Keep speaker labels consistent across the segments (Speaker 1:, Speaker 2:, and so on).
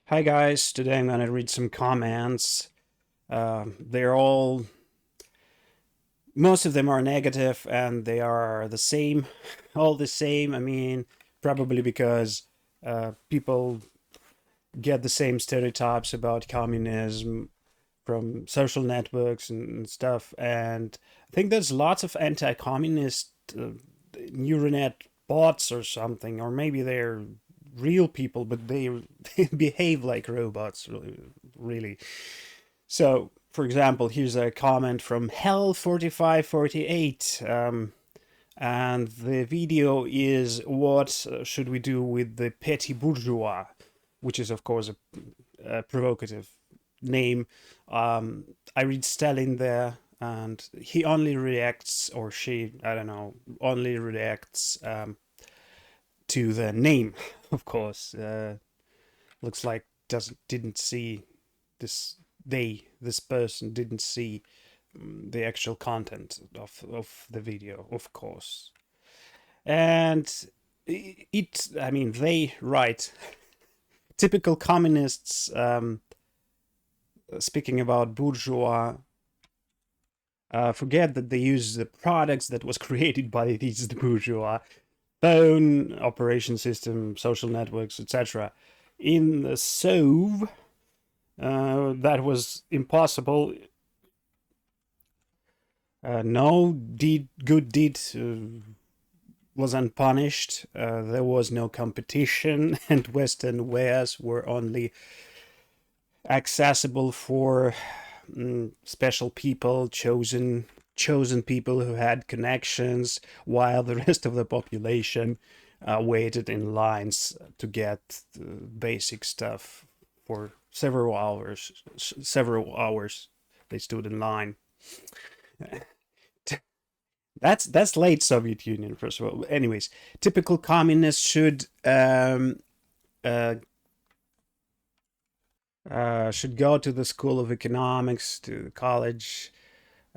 Speaker 1: Hi guys, today I'm gonna read some comments. They're all, most of them are negative and they are the same, all the same. I mean, probably because people get the same stereotypes about communism from social networks and stuff. And I think there's lots of anti-communist neural net bots or something, or maybe they're real people, but they behave like robots, really. So, for example, here's a comment from Hell4548. And the video is what should we do with the petty bourgeois, which is, of course, a provocative name. I read Stalin there, and he only reacts, or she, I don't know, only reacts to the name, of course. Looks like didn't see this this person didn't see the actual content of the video, of course. And I mean, they write typical communists, speaking about bourgeois, forget that they use the products that was created by these bourgeois: phone, operation system, social networks, etc. In the Sov, that was impossible. No good deed was unpunished. There was no competition, and Western wares were only accessible for special people, chosen people who had connections, while the rest of the population waited in lines to get the basic stuff for several hours. Several hours they stood in line. That's late Soviet Union, first of all. Anyways, typical communists uh, should go to the School of Economics, to the college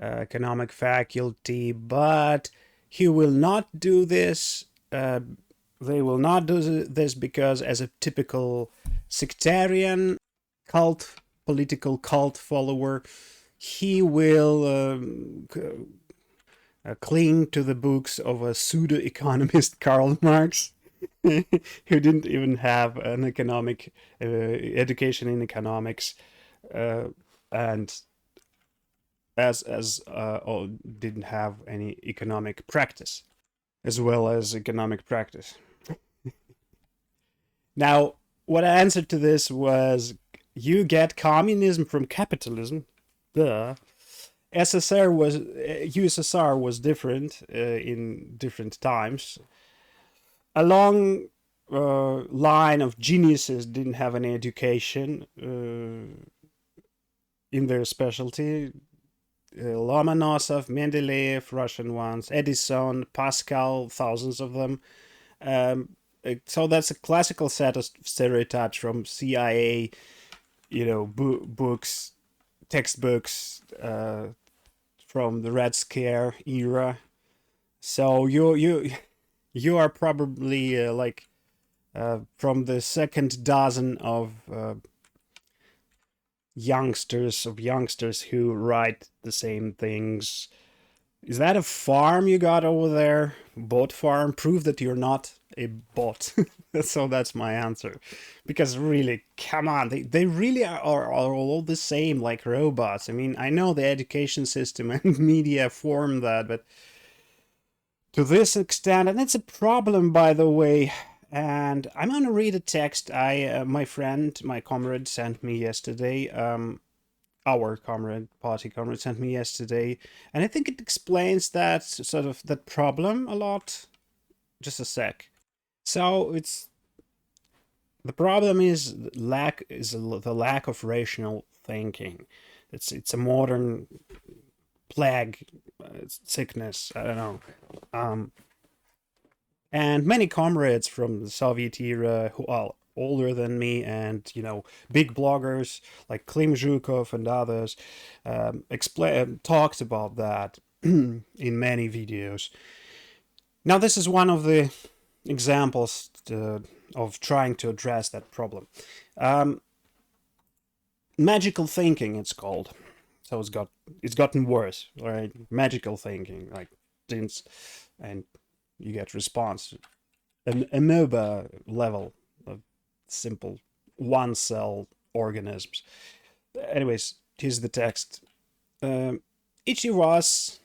Speaker 1: economic faculty, but he will not do this. They will not do this because, as a typical sectarian cult, political cult follower, he will cling to the books of a pseudo-economist Karl Marx, who didn't even have an economic education in economics, and didn't have any economic practice, as well as economic practice. Now, what I answered to this was, you get communism from capitalism. Duh. USSR was different in different times. A long line of geniuses didn't have any education in their specialty. Lomonosov, Mendeleev, Russian ones, Edison, Pascal, thousands of them. So that's a classical set of stereotypes from CIA, books, textbooks from the Red Scare era. So you are probably from the second dozen of youngsters who write the same things. Is that a farm you got over there? Bot farm? Prove that you're not a bot. So that's my answer. Because really, come on, they really are all the same, like robots. I mean, I know the education system and media form that, but to this extent, and it's a problem, by the way. And I'm gonna read a text my comrade sent me yesterday. Our party comrade sent me yesterday, and I think it explains that problem a lot. Just a sec. So the problem is the lack of rational thinking. It's a modern plague, sickness. I don't know. And many comrades from the Soviet era who are older than me, and big bloggers like Klim Zhukov and others talked about that in many videos. Now, this is one of the examples of trying to address that problem. magical thinking, it's called. So it's gotten worse, right? Magical thinking, like things, and you get response. An amoeba level of simple one-cell organisms. Anyways, here's the text. Each of us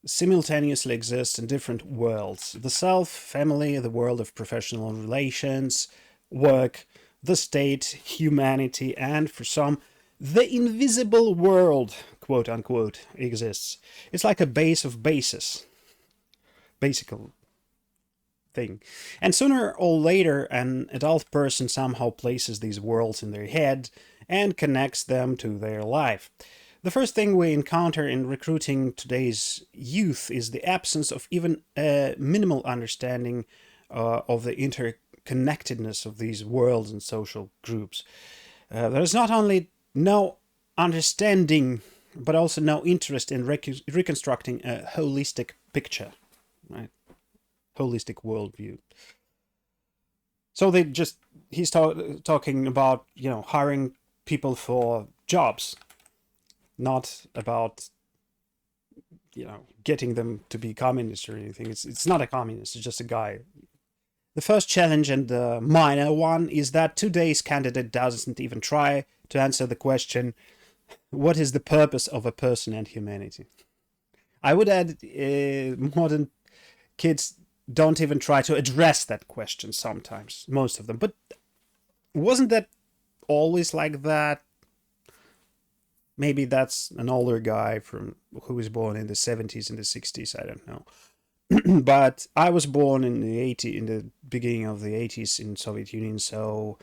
Speaker 1: simultaneously exists in different worlds: the self, family, the world of professional relations, work, the state, humanity, and for some, the invisible world, quote unquote, exists. It's like a base of bases, basic thing. And sooner or later, an adult person somehow places these worlds in their head and connects them to their life. The first thing we encounter in recruiting today's youth is the absence of even a minimal understanding of the interconnectedness of these worlds and social groups. There is not only no understanding, but also no interest in reconstructing a holistic picture, right? Holistic worldview. So he's talking about, hiring people for jobs, not about, getting them to be communists or anything. It's not a communist, it's just a guy. The first challenge, and the minor one, is that today's candidate doesn't even try to answer the question, what is the purpose of a person and humanity? I would add, modern kids don't even try to address that question sometimes, most of them. But wasn't that always like that? Maybe that's an older guy who was born in the 70s and the 60s, I don't know. But I was born in the beginning of the 80s in Soviet Union, so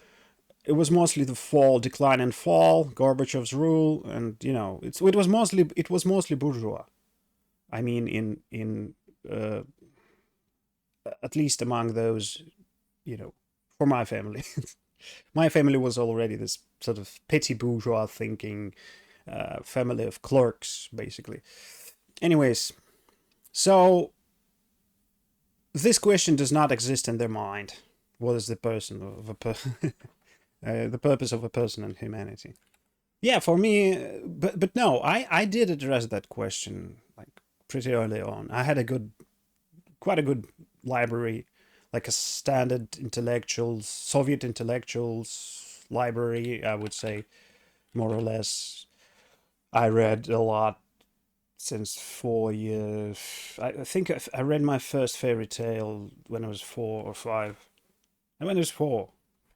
Speaker 1: it was mostly the decline and fall, Gorbachev's rule, and it was mostly bourgeois. I mean, in at least among those, for my family. My family was already this sort of petty bourgeois thinking family of clerks, basically. Anyways, so this question does not exist in their mind. What is the person of the purpose of a person and humanity? Yeah, for me, but no, I did address that question like pretty early on. I had quite a good library, like a standard Soviet intellectuals library, I would say, more or less. I read a lot since 4 years. I think I read my first fairy tale when I was 4 or 5. And when I was 4,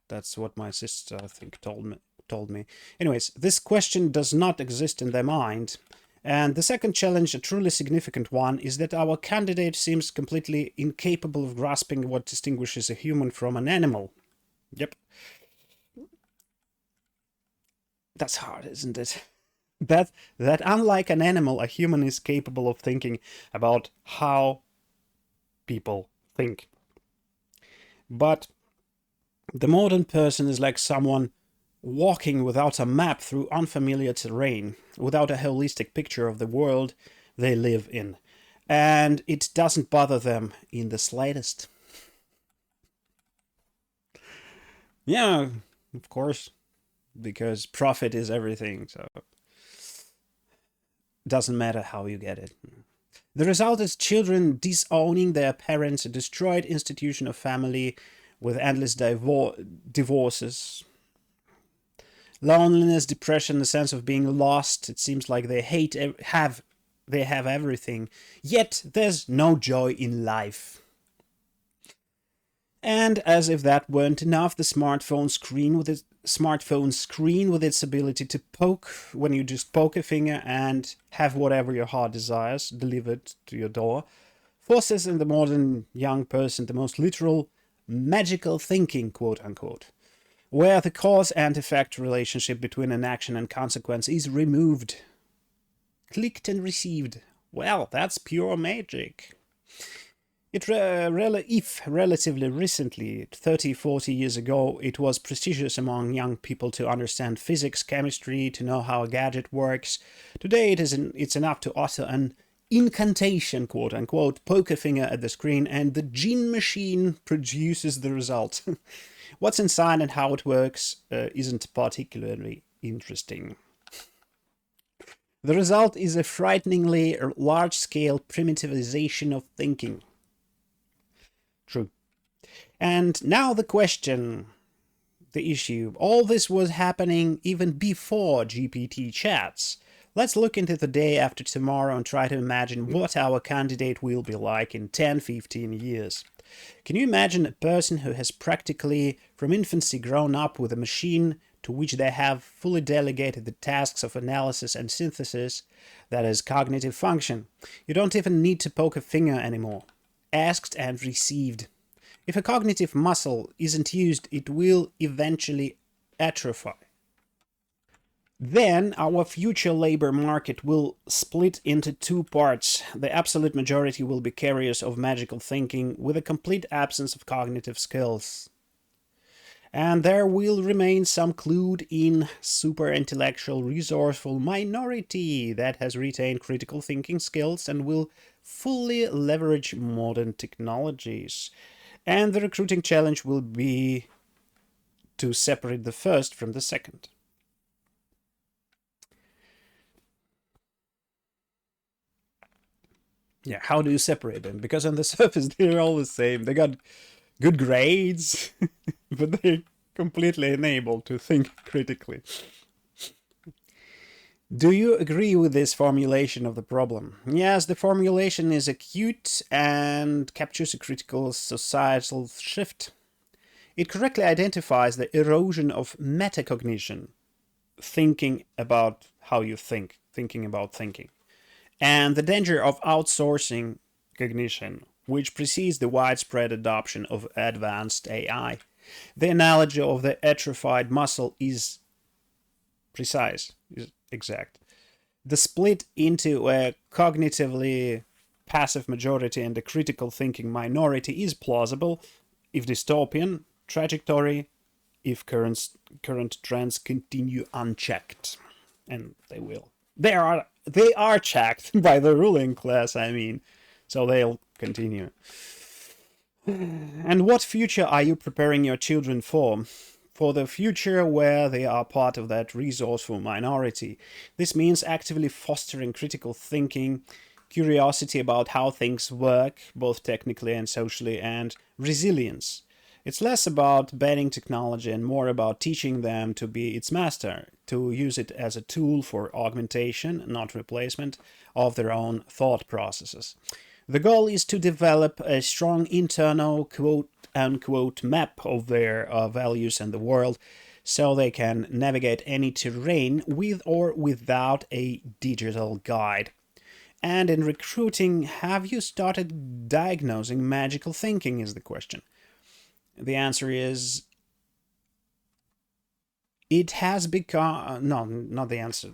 Speaker 1: that's what my sister, I think, told me. Anyways, this question does not exist in their mind. And the second challenge, a truly significant one, is that our candidate seems completely incapable of grasping what distinguishes a human from an animal. Yep. That's hard, isn't it? That unlike an animal, a human is capable of thinking about how people think. But the modern person is like someone walking without a map through unfamiliar terrain, without a holistic picture of the world they live in. And it doesn't bother them in the slightest. Yeah, of course, because profit is everything, so it doesn't matter how you get it. The result is children disowning their parents, a destroyed institution of family with endless divorces, loneliness, depression, the sense of being lost. It seems like they have everything, yet there's no joy in life. And as if that weren't enough, the smartphone screen with its ability to poke, when you just poke a finger and have whatever your heart desires delivered to your door, forces in the modern young person the most literal magical thinking, quote unquote, where the cause and effect relationship between an action and consequence is removed. Clicked and received. Well, that's pure magic. If relatively recently, 30, 40 years ago, it was prestigious among young people to understand physics, chemistry, to know how a gadget works, today it's enough to utter an incantation, quote unquote, poke a finger at the screen, and the gene machine produces the result. What's inside and how it works isn't particularly interesting. The result is a frighteningly large-scale primitivization of thinking. True. And now the question, the issue. All this was happening even before GPT chats. Let's look into the day after tomorrow and try to imagine what our candidate will be like in 10-15 years. Can you imagine a person who has practically from infancy grown up with a machine to which they have fully delegated the tasks of analysis and synthesis, that is, cognitive function? You don't even need to poke a finger anymore. Asked and received. If a cognitive muscle isn't used, it will eventually atrophy. Then our future labor market will split into two parts. The absolute majority will be carriers of magical thinking with a complete absence of cognitive skills. And there will remain some clued in super intellectual resourceful minority that has retained critical thinking skills and will fully leverage modern technologies. And the recruiting challenge will be to separate the first from the second. Yeah, how do you separate them? Because on the surface they're all the same. They got good grades, but they're completely unable to think critically. Do you agree with this formulation of the problem? Yes, the formulation is acute and captures a critical societal shift. It correctly identifies the erosion of metacognition, thinking about how you think, thinking about thinking, and the danger of outsourcing cognition, which precedes the widespread adoption of advanced AI. The analogy of the atrophied muscle is precise, is exact. The split into a cognitively passive majority and a critical thinking minority is plausible, if dystopian, trajectory, if current trends continue unchecked. And they will. They are checked by the ruling class, I mean, so they'll continue. And what future are you preparing your children for? For the future where they are part of that resourceful minority. This means actively fostering critical thinking, curiosity about how things work, both technically and socially, and resilience. It's less about banning technology and more about teaching them to be its master, to use it as a tool for augmentation, not replacement, of their own thought processes. The goal is to develop a strong internal quote-unquote map of their values and the world, so they can navigate any terrain with or without a digital guide. And in recruiting, have you started diagnosing magical thinking, is the question. The answer is, it has become, no, not the answer.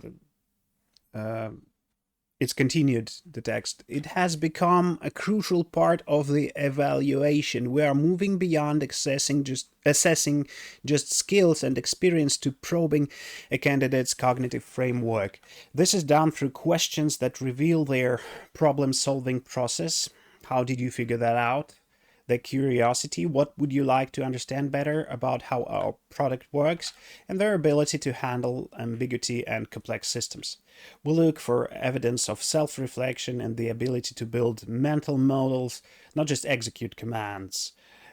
Speaker 1: It's continued, the text. It has become a crucial part of the evaluation. We are moving beyond assessing just skills and experience to probing a candidate's cognitive framework. This is done through questions that reveal their problem-solving process. How did you figure that out? The curiosity, what would you like to understand better about how our product works, and their ability to handle ambiguity and complex systems. We look for evidence of self-reflection and the ability to build mental models, not just execute commands.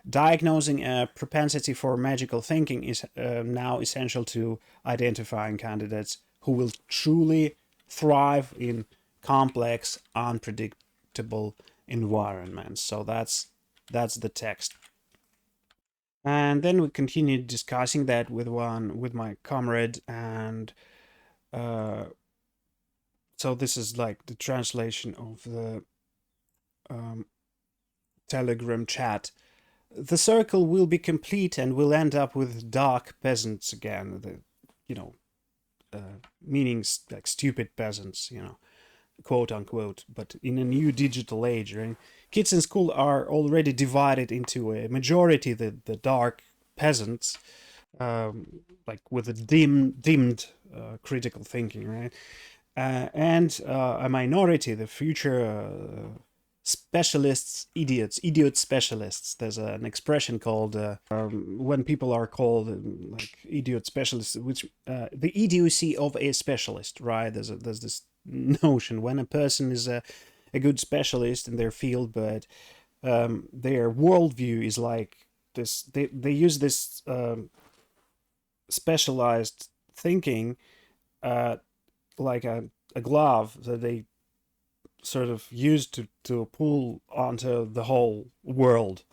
Speaker 1: Diagnosing a propensity for magical thinking is now essential to identifying candidates who will truly thrive in complex, unpredictable environments. So that's the text. And then we continued discussing that with my comrade, and so this is like the translation of the Telegram chat. The circle will be complete and we'll end up with dark peasants again. Meanings like stupid peasants, quote unquote, but in a new digital age, right? Kids in school are already divided into a majority, the dark peasants, like with a dimmed critical thinking, right? And a minority, the future specialists, idiot specialists. There's an expression called when people are called like idiot specialists, which the idiocy of a specialist, right? There's notion when a person is a good specialist in their field, but their worldview is like this. They use this specialized thinking, uh, like a glove that they sort of use to pull onto the whole world.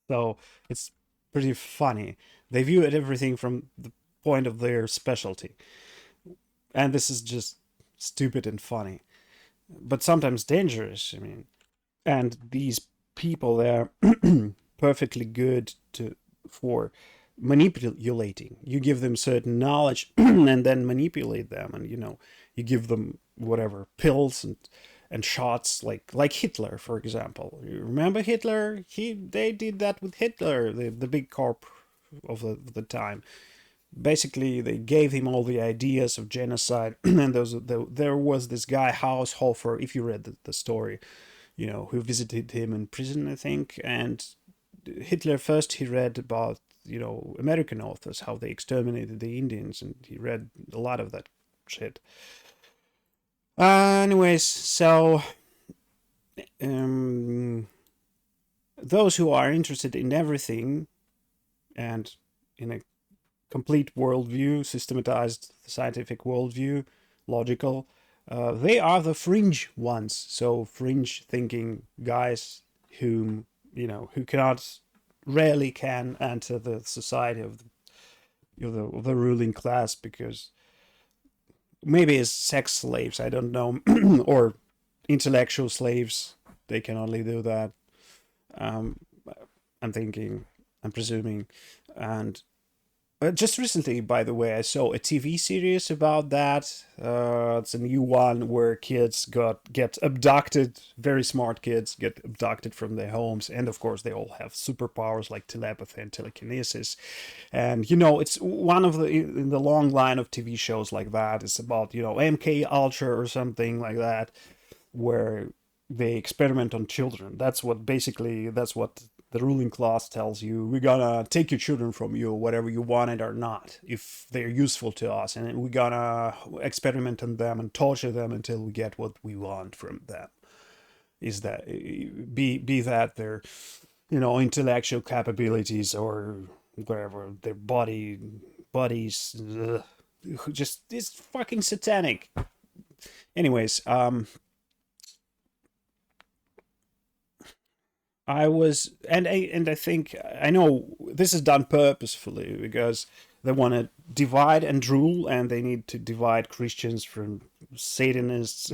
Speaker 1: So it's pretty funny. They view it everything from the point of their specialty, and this is just stupid and funny, but sometimes dangerous. I mean, and these people, they're perfectly good to for manipulating. You give them certain knowledge and then manipulate them, and you give them whatever pills and shots, like Hitler, for example. You remember Hitler? They did that with Hitler, the big corp of the time. Basically, they gave him all the ideas of genocide, and there was this guy Haushofer, if you read the story, who visited him in prison, I think. And Hitler, first he read about American authors, how they exterminated the Indians, and he read a lot of that shit. Anyways, so those who are interested in everything and in a complete worldview, systematized scientific worldview, logical, they are the fringe ones. So fringe thinking guys who cannot, rarely can enter the society of the ruling class, because maybe as sex slaves, I don't know, or intellectual slaves, they can only do that. I'm presuming. And just recently, by the way, I saw a TV series about that. It's a new one where kids get abducted. Very smart kids get abducted from their homes, and of course, they all have superpowers like telepathy and telekinesis. And it's one of in the long line of TV shows like that. It's about MK Ultra or something like that, where they experiment on children. That's what the ruling class tells you. We're gonna take your children from you, whatever you want it or not, if they're useful to us, and we're gonna experiment on them and torture them until we get what we want from them. Is that be that their intellectual capabilities or whatever, their bodies, just it's fucking satanic. Anyways, I think, I know this is done purposefully because they want to divide and rule, and they need to divide Christians from Satanists,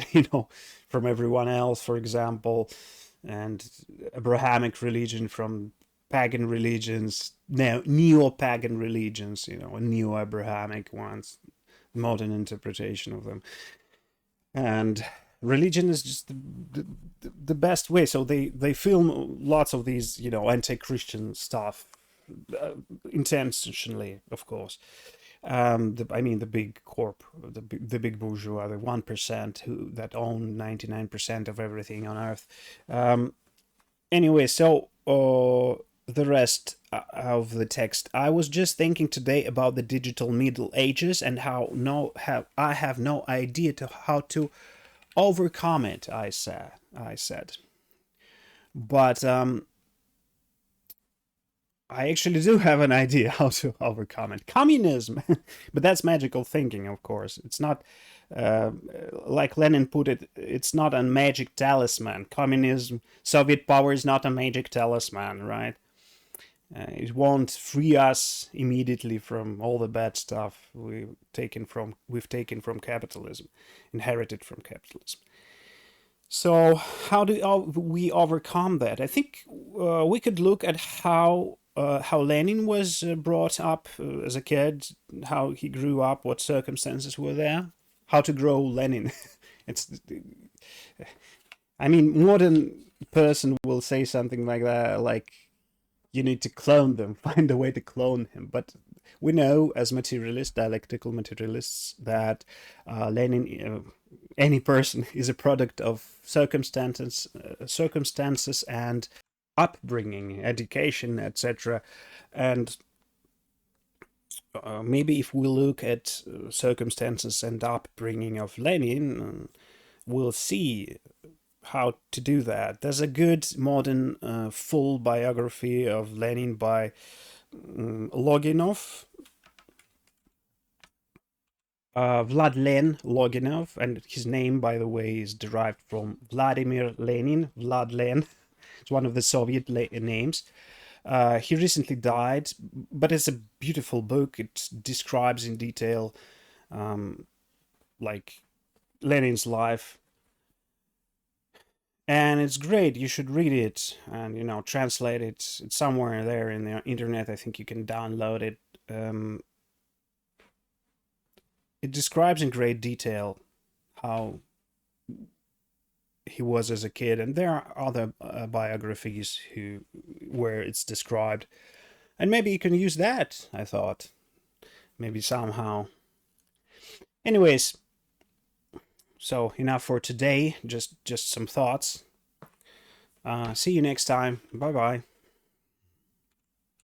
Speaker 1: from everyone else, for example, and Abrahamic religion from pagan religions, neo-pagan religions, and neo-Abrahamic ones, modern interpretation of them. And religion is just the best way. So they film lots of these anti-Christian stuff, intentionally, of course. The big corp, the big bourgeois, the 1% that own 99% of everything on earth. Anyway, so the rest of the text. I was just thinking today about the digital Middle Ages and I have no idea how to overcome it. I said, but I actually do have an idea how to overcome it. Communism, but that's magical thinking, of course. It's not like Lenin put it. It's not a magic talisman. Communism, Soviet power is not a magic talisman, right? It won't free us immediately from all the bad stuff we've taken from capitalism, inherited from capitalism. So how do we overcome that? I think we could look at how Lenin was brought up as a kid, how he grew up, what circumstances were there, how to grow Lenin. It's, I mean, modern person will say something like that, like you need to clone them, find a way to clone him. But we know, as materialists, dialectical materialists, that Lenin, any person, is a product of circumstances and upbringing, education, etc. And maybe if we look at circumstances and upbringing of Lenin, we'll see how to do that. There's a good modern full biography of Lenin by Loginov, Vladlen Loginov, and his name, by the way, is derived from Vladimir Lenin. Vladlen, it's one of the Soviet names. He recently died, but it's a beautiful book. It describes in detail, like Lenin's life, and it's great. You should read it and translate it. It's somewhere there in the internet. I think you can download it. It describes in great detail how he was as a kid, and there are other biographies where it's described, and maybe you can use that. I thought maybe somehow. Anyways, so enough for today. Just some thoughts. See you next time. Bye bye.